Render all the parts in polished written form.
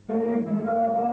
मुस्लिम league जिंदाबाद।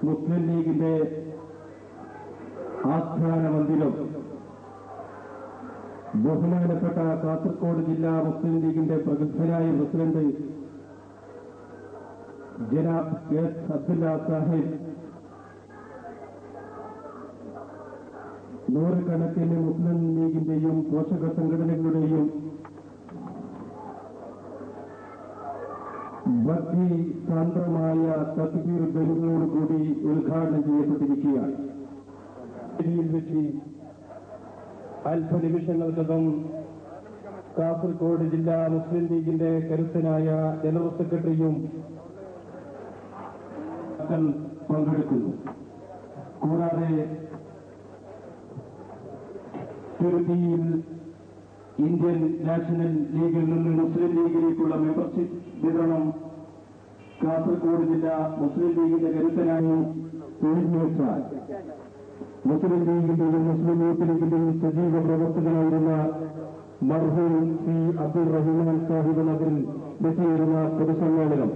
മുസ്ലിം ലീഗിന്റെ ആസ്ഥാന മന്ദിരം ബഹുമാനപ്പെട്ട കാസർഗോഡ് ജില്ലാ മുസ്ലിം ലീഗിന്റെ പ്രഗത്ഭനായ പ്രസിഡന്റ് ജനാബ് എസ് അബ്ദുല്ല സാഹിബ് നൂറുകണക്കിന് മുസ്ലിം ലീഗിന്റെയും പോഷക സംഘടനകളുടെയും ഭക്തി സാന്ദ്രമായ തക്ബീർ ധ്വനികളോടുകൂടി ഉദ്ഘാടനം ചെയ്യപ്പെട്ടിരിക്കുകയാണ്. വേദിയിൽ വെച്ച് അല്പനിമിഷങ്ങൾക്കകം കാസർഗോഡ് ജില്ലാ മുസ്ലിം ലീഗിന്റെ കരുത്തനായ ജനറൽ സെക്രട്ടറിയും പങ്കെടുക്കുന്നു. കൂടാതെ തുർക്കിയിൽ ഇന്ത്യൻ നാഷണൽ ലീഗിൽ നിന്ന് മുസ്ലിം ലീഗിലേക്കുള്ള മെമ്പർഷിപ്പ് വിതരണം കാസർഗോഡ് ജില്ലാ മുസ്ലിം ലീഗിന്റെ കരുത്തനായി ഒഴിഞ്ഞുവെച്ചാൽ മുസ്ലിം ലീഗിന്റെയും മുസ്ലിം യൂത്ത് ലീഗിന്റെയും സജീവ പ്രവർത്തകനായിരുന്ന മർഹൂം സി അബ്ദുൾ റഹ്മാൻ സാഹിബ് നഗറിൽ എത്തിയിരുന്ന പൊതുസമ്മേളനം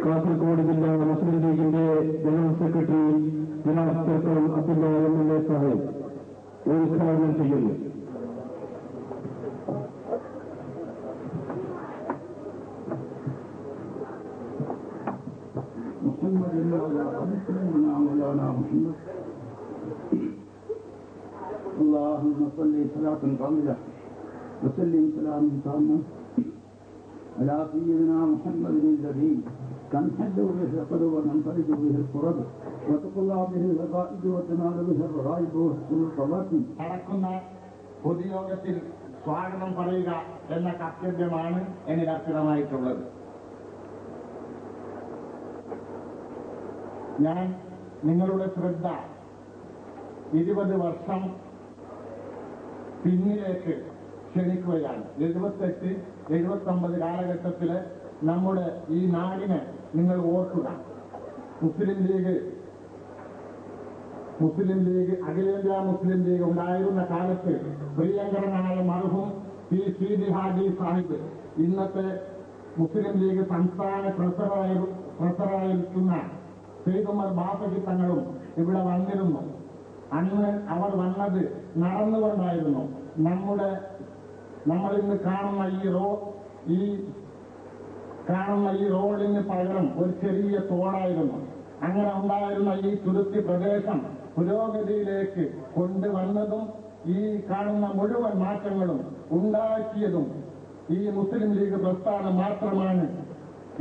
കാസർഗോഡ് ജില്ലാ മുസ്ലിം ലീഗിന്റെ ജനറൽ സെക്രട്ടറി ജനാബ് ചെറുക്കം അബ്ദുള്ള MLA സാഹിബ് ഉദ്ഘാടനം ചെയ്യുന്നു. اللهم صل صلاة كاملة وسلم سلاما تاما على سيدنا محمد الذي تنحل به العقد وتنفرج به الكرب وتقضى به الغائب وتنال به الرغائب وتحصل القواتم. നടക്കുന്ന പൊതുയോഗത്തിൽ സ്വാഗതം പറയുക എന്ന കർത്തവ്യമാണ് എന്നിൽ അർപ്പിതമായിട്ടുള്ളത്. ഞാൻ നിങ്ങളുടെ ശ്രദ്ധ 20 വർഷം പിന്നിലേക്ക് ക്ഷണിക്കുകയാണ്. 78, 79 കാലഘട്ടത്തില് നമ്മുടെ ഈ നാടിനെ നിങ്ങൾ ഓർക്കുക. മുസ്ലിം ലീഗ് അഖിലേന്ത്യാ മുസ്ലിം ലീഗ് ഉണ്ടായിരുന്ന കാലത്ത് പ്രിയങ്കരനായ മർഹൂം പി സീദി ഹാജി സാഹിബ് ഇന്നത്തെ മുസ്ലിം ലീഗ് സംസ്ഥാന ട്രഷററായിരിക്കുന്ന സെയ്ദ് ഉമർ ബാഫഖി തങ്ങളും ഇവിടെ വന്നിരുന്നു. അന്ന് അവർ വന്നത് നടന്നുകൊണ്ടായിരുന്നു. നമ്മളിന്ന് കാണുന്ന ഈ റോഡിന് പകരം ഒരു ചെറിയ തോടായിരുന്നു. അങ്ങനെ ഉണ്ടായിരുന്ന ഈ തുരുത്തി പ്രദേശം പുരോഗതിയിലേക്ക് കൊണ്ടുവന്നതും ഈ കാണുന്ന മുഴുവൻ മാറ്റങ്ങളും ഉണ്ടാക്കിയതും ഈ മുസ്ലിം ലീഗ് പ്രസ്ഥാനം മാത്രമാണ്.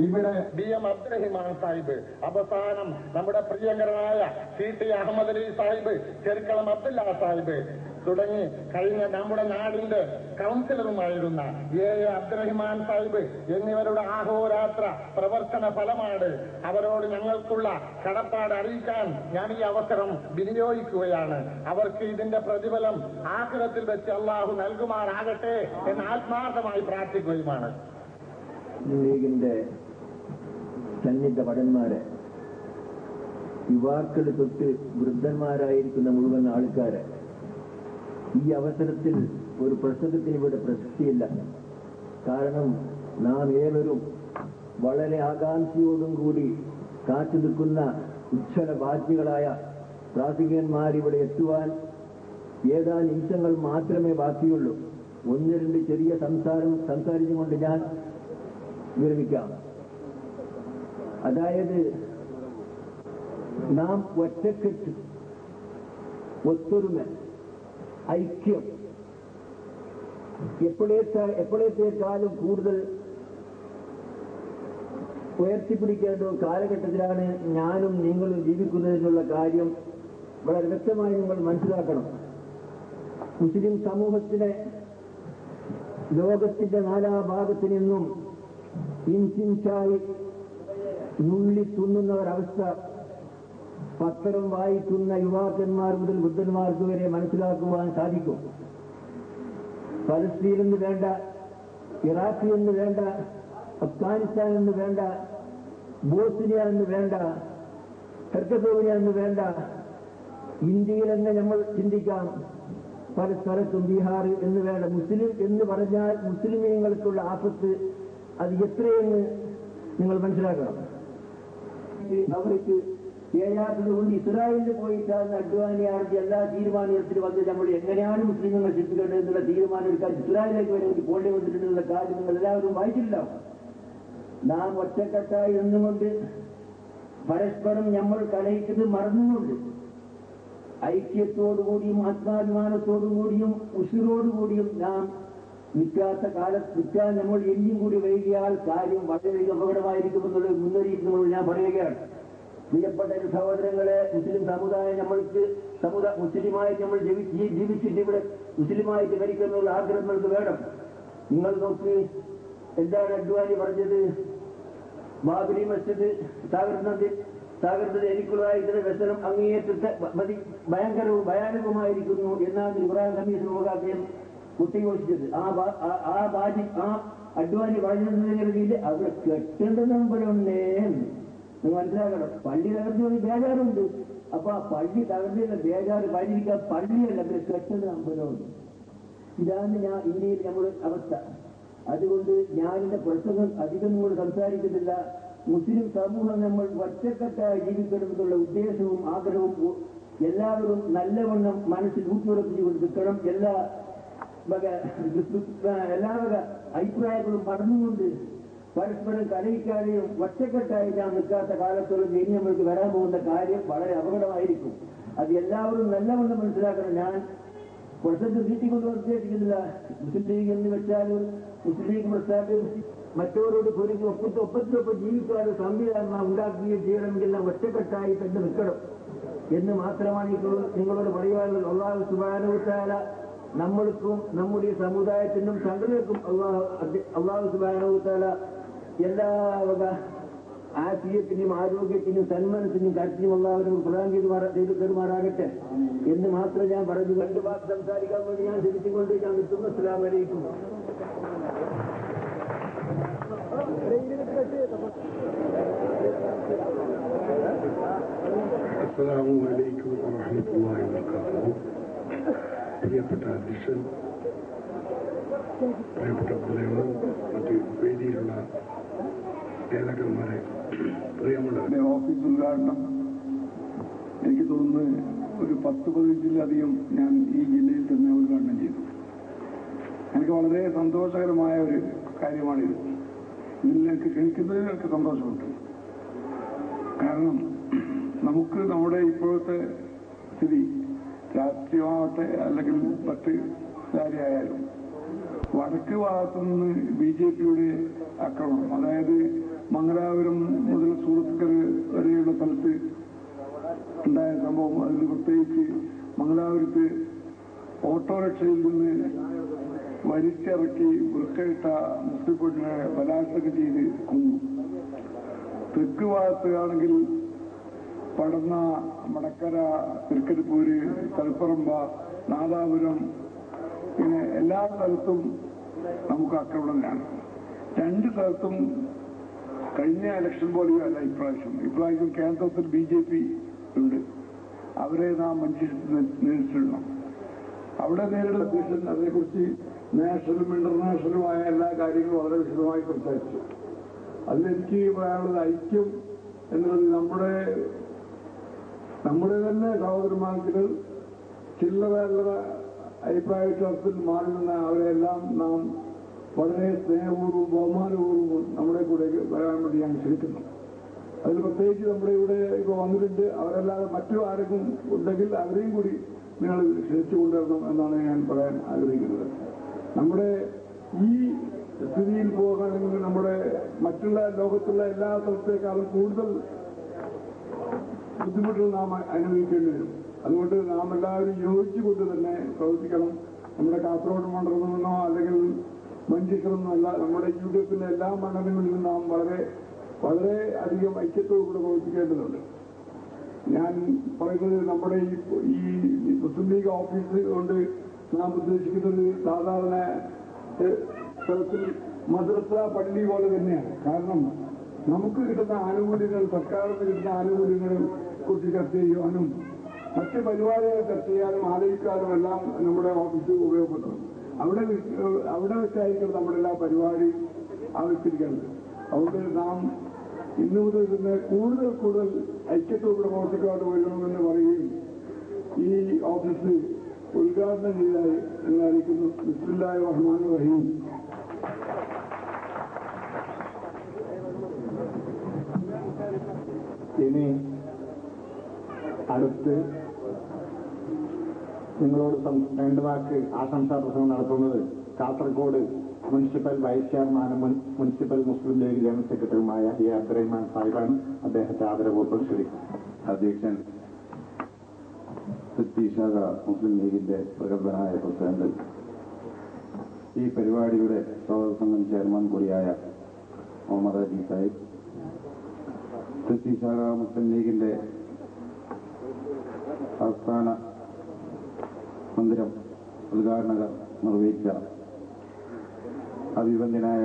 ഇവിടെ DM അബ്ദുറഹിമാൻ സാഹിബ്, അവസാനം നമ്മുടെ പ്രിയങ്കരനായ CT അഹമ്മദ് അലി സാഹിബ്, ചെറുക്കളം അബ്ദുല്ല സാഹിബ് തുടങ്ങി കഴിഞ്ഞ നമ്മുടെ നാടിന്റെ കൗൺസിലറുമായിരുന്ന അബ്ദുറഹിമാൻ സാഹിബ് എന്നിവരുടെ ആഹോരാത്ര പ്രവർത്തന ഫലമാണ്. അവരോട് ഞങ്ങൾക്കുള്ള കടപ്പാട് അറിയിക്കാൻ ഞാൻ ഈ അവസരം വിനിയോഗിക്കുകയാണ്. അവർക്ക് ഇതിന്റെ പ്രതിഫലം ആഖിറത്തിൽ വെച്ച് അള്ളാഹു നൽകുമാറാകട്ടെ എന്ന് ആത്മാർത്ഥമായി പ്രാർത്ഥിക്കുകയുമാണ്. ലീഗിന്റെ സന്നിധ ഭടന്മാരെ, യുവാക്കൾ തൊട്ട് വൃദ്ധന്മാരായിരിക്കുന്ന മുഴുവൻ ആൾക്കാരെ, ഈ അവസരത്തിൽ ഒരു പ്രസംഗത്തിന് ഇവിടെ പ്രസക്തിയില്ല. കാരണം നാം ഏവരും വളരെ ആകാംക്ഷയോടും കൂടി കാത്തു നിൽക്കുന്ന ഉജ്ജ്വല ബാധ്യകളായ പ്രാസംഗികന്മാരിവിടെ എത്തുവാൻ ഏതാനും നിമിഷങ്ങൾ മാത്രമേ ബാക്കിയുള്ളൂ. 1-2 ചെറിയ സംസാരിച്ചുകൊണ്ട് ഞാൻ വിരമിക്കാം. അതായത് നാം ഒറ്റക്കെട്ട്, ഒത്തൊരുമ, ഐക്യം എപ്പോഴത്തേക്കാളും കൂടുതൽ ഉയർത്തിപ്പിടിക്കേണ്ട കാലഘട്ടത്തിലാണ് ഞാനും നിങ്ങളും ജീവിക്കുന്നതിനുള്ള കാര്യം വളരെ വ്യക്തമായി നിങ്ങൾ മനസ്സിലാക്കണം. മുസ്ലിം സമൂഹത്തിലെ ലോകത്തിന്റെ നാനാഭാഗത്തു നിന്നും ഇൻസിൻസായി നുള്ളി തുന്നുന്ന ഒരവസ്ഥ പത്രം വായിക്കുന്ന യുവാക്കന്മാർ മുതൽ വൃദ്ധന്മാർക്ക് വരെ മനസ്സിലാക്കുവാൻ സാധിക്കും. പലസ്തീൻ എന്ന് വേണ്ട, ഇറാഖ് എന്ന് വേണ്ട, അഫ്ഗാനിസ്ഥാൻ എന്ന് വേണ്ട, ബോസ്നിയ എന്ന് വേണ്ട, ഹെർസഗോവിന എന്ന് വേണ്ട, ഇന്ത്യയിൽ തന്നെ നമ്മൾ ചിന്തിക്കാം. പല സ്ഥലത്തും ബീഹാർ എന്ന് വേണ്ട. മുസ്ലിം എന്ന് പറഞ്ഞാൽ മുസ്ലിമീങ്ങൾക്കുള്ള ആപത്ത് അത് എത്രയെന്ന് നിങ്ങൾ മനസ്സിലാക്കണം. അവർക്ക് കൊണ്ട് ഇസ്രായേലിൽ പോയിട്ടാണ് അഡ്വാനിയാർജി എല്ലാ തീരുമാനത്തിൽ വന്ന് നമ്മൾ എങ്ങനെയാണ് മുസ്ലിങ്ങൾ ശിക്ഷിക്കേണ്ടത് എന്നുള്ള തീരുമാനം എടുക്കാൻ ഇസ്രായേലിലേക്ക് വേണ്ടി പോണ്ടി വന്നിട്ടുള്ള കാര്യം നിങ്ങൾ എല്ലാവരും വായിച്ചിട്ടുണ്ടാവും. നാം ഒറ്റക്കെട്ടായി നിന്നുകൊണ്ട് പരസ്പരം നമ്മൾ കലയിക്കുന്നത് മറന്നുകൊണ്ട് ഐക്യത്തോടുകൂടിയും ആത്മാഭിമാനത്തോടും കൂടിയും ഉഷിരോടുകൂടിയും നാം നിൽക്കാൻ നമ്മൾ ഇനിയും കൂടി വൈകിയാൽ കാര്യം വളരെയധികം അപകടമായിരിക്കുമെന്നുള്ള മുന്നറിയിപ്പ് ഞാൻ പറയുകയാണ്. പ്രിയപ്പെട്ട സഹോദരങ്ങളെ, മുസ്ലിം സമുദായം മുസ്ലിമായിട്ട് നമ്മൾ ജീവിച്ചിട്ട് ഇവിടെ മുസ്ലിമായിട്ട് മരിക്കുന്നുള്ള ആഗ്രഹം നമ്മൾക്ക് വേണം. നിങ്ങൾ നോക്ക്, എന്താണ് അഡ്വാനി പറഞ്ഞത്? ബാബരി മസ്ജിദ് തകർന്നത് എനിക്കുള്ളതായിട്ടുള്ള വ്യസനം അങ്ങേയറ്റത്തെ ഭയങ്കരവും ഭയാനകവുമായിരിക്കുന്നു എന്നാണ് ഇബ്രാഹിം കമ്മീഷൻ മുഖാന്തരം കുത്തിഘോഷിച്ചത്. ആ അഡ്വാനി പറഞ്ഞിരുന്നില്ല അവിടെ കെട്ടേണ്ടത് പോലെ ഉണ്ടേ. നിങ്ങൾ മനസ്സിലാക്കണം. പള്ളി തകർന്നു ബേജാറുണ്ട്. അപ്പൊ ആ പള്ളി തകർന്നില്ല ബേജാറ് കഴിഞ്ഞിരിക്കാൻ പള്ളിയല്ല കെട്ടത് അമ്പലമുണ്ട്. ഇതാണ് ഇന്ത്യയിൽ നമ്മുടെ അവസ്ഥ. അതുകൊണ്ട് ഞാനിന്റെ പ്രസംഗം അധികം കൂടെ സംസാരിക്കുന്നില്ല. മുസ്ലിം സമൂഹം നമ്മൾ ഒറ്റക്കെട്ടായി ജീവിക്കണമെന്നുള്ള ഉദ്ദേശവും ആഗ്രഹവും എല്ലാവരും നല്ലവണ്ണം മനസ്സിൽ ഊട്ടിയുറപ്പിച്ചുകൊണ്ട് നിൽക്കണം. എല്ലാ വക അഭിപ്രായങ്ങളും പറഞ്ഞുകൊണ്ട് പരസ്പരം കലയിക്കാതെയും ഒറ്റക്കെട്ടായി ഞാൻ നിൽക്കാത്ത കാലത്തോളം ഇനി നമ്മൾക്ക് വരാൻ പോകുന്ന കാര്യം വളരെ അപകടമായിരിക്കും. അത് എല്ലാവരും നല്ലവണ്ണം മനസ്സിലാക്കണം. ഞാൻ പ്രസംഗം നീട്ടിക്കൊണ്ട് ഉദ്ദേശിക്കുന്നില്ല. മുസ്ലിം ലീഗ് എന്ന് വെച്ചാൽ മുസ്ലിം ലീഗ് പ്രസ്ഥാനം മറ്റവരോട് പൊരുങ്ങി ഒപ്പത്തിനൊപ്പം ജീവിക്കാതെ സംവിധാനം ഉണ്ടാക്കുകയും ചെയ്യണമെങ്കിൽ ഒറ്റക്കെട്ടായി തന്നെ നിൽക്കണം എന്ന് മാത്രമാണ് നിങ്ങളോട് പറയുവാനുള്ളത്. അല്ലാഹു സുബ്ഹാനഹു വ തആല നമ്മൾക്കും നമ്മുടെ സമുദായത്തിനും സംഘടനക്കും അല്ലാഹു സുബ്ഹാനഹു വ തആല എല്ലാ വക ആഫിയത്തിനും ആരോഗ്യത്തിനും സന്മനത്തിനും കരുത്തിനും എല്ലാവരും പ്രദാനം ചെയ്തു തരുമാറാകട്ടെ എന്ന് മാത്രം ഞാൻ പറഞ്ഞു. 2 വാക്ക് സംസാരിക്കാൻ വേണ്ടി ഞാൻ തിരിച്ചുകൊണ്ട് ഞാൻ നിൽക്കുന്നു. അസ്സലാമു അലൈക്കും. അസ്സലാമു അലൈക്കും വറഹ്മത്തുള്ളാഹി വബറകാതുഹു. പ്രിയപ്പെട്ട അധ്യക്ഷൻ, പ്രിയപ്പെട്ട പ്രതിനിധികളും മറ്റ് വേദിയിലുള്ള നേതാക്കന്മാരെ, പ്രിയമുള്ളവരുടെ ഓഫീസ് ഉദ്ഘാടനം എനിക്ക് തോന്നുന്നു ഒരു 10-15 ഞാൻ ഈ ജില്ലയിൽ തന്നെ ഉദ്ഘാടനം ചെയ്തു. എനിക്ക് വളരെ സന്തോഷകരമായ ഒരു കാര്യമാണിത്. ഇതിലേക്ക് ക്ഷണിക്കുന്നതിൽ എനിക്ക് സന്തോഷമുണ്ട്. കാരണം നമുക്ക് നമ്മുടെ ഇപ്പോഴത്തെ സ്ഥിതി രാഷ്ട്രീയമാവട്ടെ അല്ലെങ്കിൽ മറ്റ് കാര്യമായാലും വടക്ക് ഭാഗത്തുനിന്ന് BJPയുടെ ആക്രമണം, അതായത് മംഗലാപുരം മുതൽ സൂറത്തുക്കൽ വരെയുള്ള സ്ഥലത്ത് ഉണ്ടായ സംഭവം, അതിൽ പ്രത്യേകിച്ച് മംഗലാപുരത്ത് ഓട്ടോറിക്ഷയിൽ നിന്ന് വലിച്ചിറക്കി വൃക്കയിട്ട മുസ്ലിം പെണ്ണിനെ ബലാത്സംഗം ചെയ്ത് കൊന്നു. തെക്ക് ഭാഗത്ത് ആണെങ്കിൽ പടന്ന, മടക്കര, തൃക്കരിപ്പൂര്, തളിപ്പറമ്പ, നാദാപുരം, ഇങ്ങനെ എല്ലാ സ്ഥലത്തും നമുക്ക് ആക്രമണങ്ങളാണ്. 2 സ്ഥലത്തും കഴിഞ്ഞ ഇലക്ഷൻ പോലെയല്ല ഇപ്രാവശ്യം കേന്ദ്രത്തിൽ BJP ഉണ്ട്. അവരെ നാം നേരിട്ടിടണം. അവിടെ നേരിടുന്ന ഭീഷണി, അതേക്കുറിച്ച് നാഷണലും ഇന്റർനാഷണലുമായ എല്ലാ കാര്യങ്ങളും വളരെ വിശദമായി സംസാരിച്ചു. അതിലെനിക്ക് പറയാനുള്ളത് ഐക്യം എന്നുള്ളത് നമ്മുടെ തന്നെ സഹോദരന്മാർക്ക് ചില്ലറ അഭിപ്രായ വ്യത്യാസത്തിൽ മാറി നിന്ന് അവരെല്ലാം നാം വളരെ സ്നേഹപൂർവ്വം ബഹുമാനപൂർവ്വം നമ്മുടെ കൂടെ വരാൻ വേണ്ടി ഞാൻ ക്ഷണിക്കുന്നു. അതിൽ പ്രത്യേകിച്ച് നമ്മുടെ ഇവിടെ ഇപ്പോൾ വന്നിട്ടുണ്ട്. അവരല്ലാതെ മറ്റു ആരെങ്കിലും ഉണ്ടെങ്കിൽ അവരെയും കൂടി നിങ്ങൾ ക്ഷണിച്ചു കൊണ്ടുവരണം എന്നാണ് ഞാൻ പറയാൻ ആഗ്രഹിക്കുന്നത്. നമ്മുടെ ഈ സ്ഥിതിയിൽ പോകണമെങ്കിൽ നമ്മുടെ മറ്റുള്ള ലോകത്തുള്ള എല്ലാ സ്ഥലത്തേക്കാളും കൂടുതൽ ബുദ്ധിമുട്ടുകൾ നാം അനുഭവിക്കേണ്ടി വരും. അതുകൊണ്ട് നാം എല്ലാവരും യോജിച്ചുകൊണ്ട് തന്നെ പ്രവർത്തിക്കണം. നമ്മുടെ കാസർഗോഡ് മണ്ഡലത്തിൽ നിന്നോ അല്ലെങ്കിൽ മഞ്ചേശ്വരം നിന്നല്ല, നമ്മുടെ UDFന്റെ എല്ലാ മണ്ഡലങ്ങളിലും നാം വളരെ അധികം ഐക്യത്തോടുകൂടെ പ്രവർത്തിക്കേണ്ടതുണ്ട്. ഞാൻ പറയുന്നത് നമ്മുടെ ഈ മുസ്ലിം ലീഗ് ഓഫീസ് കൊണ്ട് നാം ഉദ്ദേശിക്കുന്നത് സാധാരണ തരത്തിൽ മദ്രസ, പള്ളി പോലെ തന്നെയാണ്. കാരണം നമുക്ക് കിട്ടുന്ന ആനുകൂല്യങ്ങൾ, സർക്കാരിന് കിട്ടുന്ന ആനുകൂല്യങ്ങളെ കുറിച്ച് ചർച്ച ചെയ്യുവാനും മറ്റ് പരിപാടികൾ ചർച്ച ചെയ്യാനും ആലോചിക്കാനും എല്ലാം നമ്മുടെ ഓഫീസ് ഉപയോഗപ്പെടുത്തണം. അവിടെ വെച്ചായിരിക്കും നമ്മുടെ എല്ലാ പരിപാടി ആവിഷ്കരിക്കേണ്ടത്. അതുകൊണ്ട് നാം ഇന്നു മുതൽ തന്നെ കൂടുതൽ ഐക്യത്തോടെ പ്രവർത്തിക്കാതെ വരണമെന്ന് പറയുകയും ഈ ഓഫീസ് ഉദ്ഘാടനം ചെയ്തതായി എന്നറിയിക്കുന്നു. ബിസ്മില്ലാഹിർ റഹ്മാനിർ റഹീം. ഇനി അടുത്ത് നിങ്ങളോട് 2 വാക്ക് ആശംസാ പ്രസംഗം നടത്തുന്നത് കാസർഗോഡ് മുനിസിപ്പൽ വൈസ് ചെയർമാനും മുനിസിപ്പൽ മുസ്ലിം ലീഗ് ജനറൽ സെക്രട്ടറിയുമായ എ അബ്ദുറഹ്മാൻ സാഹിബാണ്. അദ്ദേഹത്തെ ആദരവോടെ ക്ഷണിക്കും. അധ്യക്ഷൻ, ശാഖ മുസ്ലിം ലീഗിന്റെ പ്രഗത്ഭനായ പ്രസിഡന്റ്, ഈ പരിപാടിയുടെ സ്വാഗത സംഘം ചെയർമാൻ കൂടിയായ മുഹമ്മദ് അലി സാഹിബ്, ശാഖ മുസ്ലിം ലീഗിന്റെ ആസ്ഥാന മന്ദിരം ഉദ്ഘാടനം നിർവഹിച്ച അഭിവന്ദ്യനായ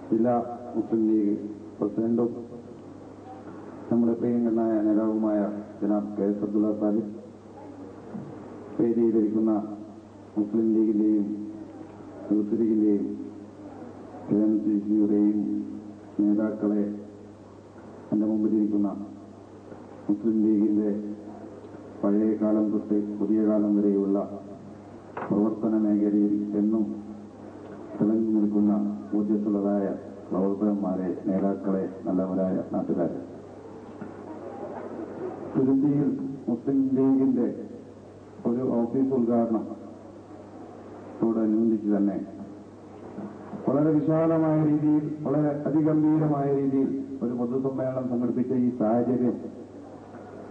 ജില്ലാ മുസ്ലിം ലീഗ് പ്രസിഡന്റും നമ്മുടെ പ്രിയങ്കരനായ നേതാവുമായ ജനാബ് കെ എസ് അബ്ദുള്ള സാഹിബ്, വേദിയിലിരിക്കുന്ന മുസ്ലിം ലീഗിന്റെയും യൂത്ത് ലീഗിന്റെയും KMCCയുടെയും നേതാക്കളെ, എൻ്റെ മുമ്പിലിരിക്കുന്ന മുസ്ലിം ലീഗിന്റെ പഴയ കാലം തൊട്ട് പുതിയ കാലം വരെയുള്ള പ്രവർത്തന മേഖലയിൽ എന്നും തിളങ്ങി നിൽക്കുന്ന ഊർജ്ജസ്വലരായ പ്രവർത്തകന്മാരെ, നേതാക്കളെ, നല്ലവരായ നാട്ടുകാരെ, തുരുത്തിയിൽ മുസ്ലിം ലീഗിന്റെ ഒരു ഓഫീസ് ഉദ്ഘാടനത്തോടനുബന്ധിച്ച് തന്നെ വളരെ വിശാലമായ രീതിയിൽ, വളരെ അതിഗംഭീരമായ രീതിയിൽ ഒരു പൊതുസമ്മേളനം സംഘടിപ്പിച്ച ഈ സാഹചര്യം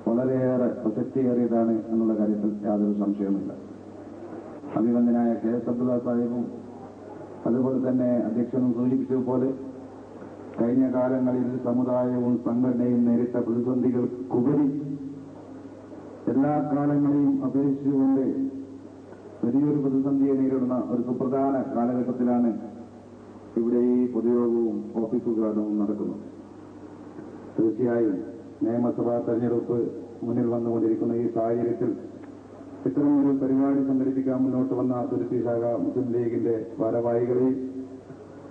വളരെയേറെ പ്രസക്തിയേറിയതാണ് എന്നുള്ള കാര്യത്തിൽ യാതൊരു സംശയവുമില്ല. അഭിനന്ദനായ KS അബ്ദുള്ള സാഹിബും അതുപോലെ തന്നെ അധ്യക്ഷനും സൂചിപ്പിച്ചതുപോലെ കഴിഞ്ഞ കാലങ്ങളിൽ സമുദായവും സംഘടനയും നേരിട്ട പ്രതിസന്ധികൾക്കുപരി എല്ലാ കാലങ്ങളെയും അപേക്ഷിച്ചുകൊണ്ട് വലിയൊരു പ്രതിസന്ധിയെ നേരിടുന്ന ഒരു സുപ്രധാന കാലഘട്ടത്തിലാണ് ഇവിടെ ഈ പൊതുയോഗവും ഓഫീസ് ഉദ്ഘാടനവും നടക്കുന്നത്. തീർച്ചയായും നിയമസഭാ തെരഞ്ഞെടുപ്പ് മുന്നിൽ വന്നുകൊണ്ടിരിക്കുന്ന ഈ സാഹചര്യത്തിൽ ഇത്തരമൊരു പരിപാടി സംഘടിപ്പിക്കാൻ മുന്നോട്ട് വന്ന തുരുത്തി ശാഖ മുസ്ലിം ലീഗിന്റെ ഭാരവാഹികളെയും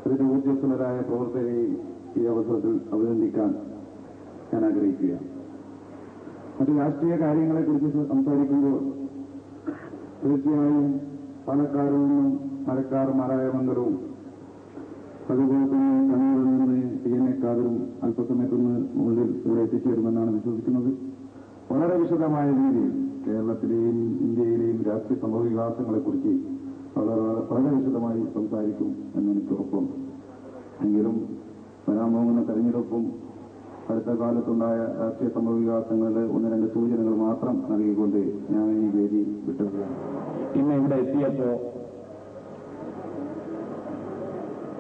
അതിന്റെ ഊർജ്ജസ്വലരായ പ്രവർത്തകരെയും ഈ അവസരത്തിൽ അഭിനന്ദിക്കാൻ ഞാൻ ആഗ്രഹിക്കുകയാണ്. മറ്റ് രാഷ്ട്രീയ കാര്യങ്ങളെക്കുറിച്ച് സംസാരിക്കുമ്പോൾ തീർച്ചയായും പാലക്കാട് നിന്നും മരക്കാർ മാരായമംഗലവും അതുപോലെ തന്നെ കണ്ണൂരിൽ നിന്ന് TN ഖാദറും അല്പസമയത്തുനിന്ന് മുകളിൽ ഇവിടെ എത്തിച്ചേരുമെന്നാണ് വിശ്വസിക്കുന്നത്. വളരെ വിശദമായ രീതിയിൽ കേരളത്തിലെയും ഇന്ത്യയിലെയും രാഷ്ട്രീയ സംഭവ വികാസങ്ങളെക്കുറിച്ച് വളരെ വിശദമായി സംസാരിക്കും എന്നെനിക്ക് ഉറപ്പുണ്ട്. എങ്കിലും വരാൻ പോകുന്ന തെരഞ്ഞെടുപ്പും അടുത്ത കാലത്തുണ്ടായ രാഷ്ട്രീയ സംഭവ വികാസങ്ങളുടെ 1-2 സൂചനകൾ മാത്രം നൽകിക്കൊണ്ട് ഞാൻ ഈ വേദി വിട്ടുകയാണ്. ഇന്ന് ഇവിടെ എത്തിയപ്പോൾ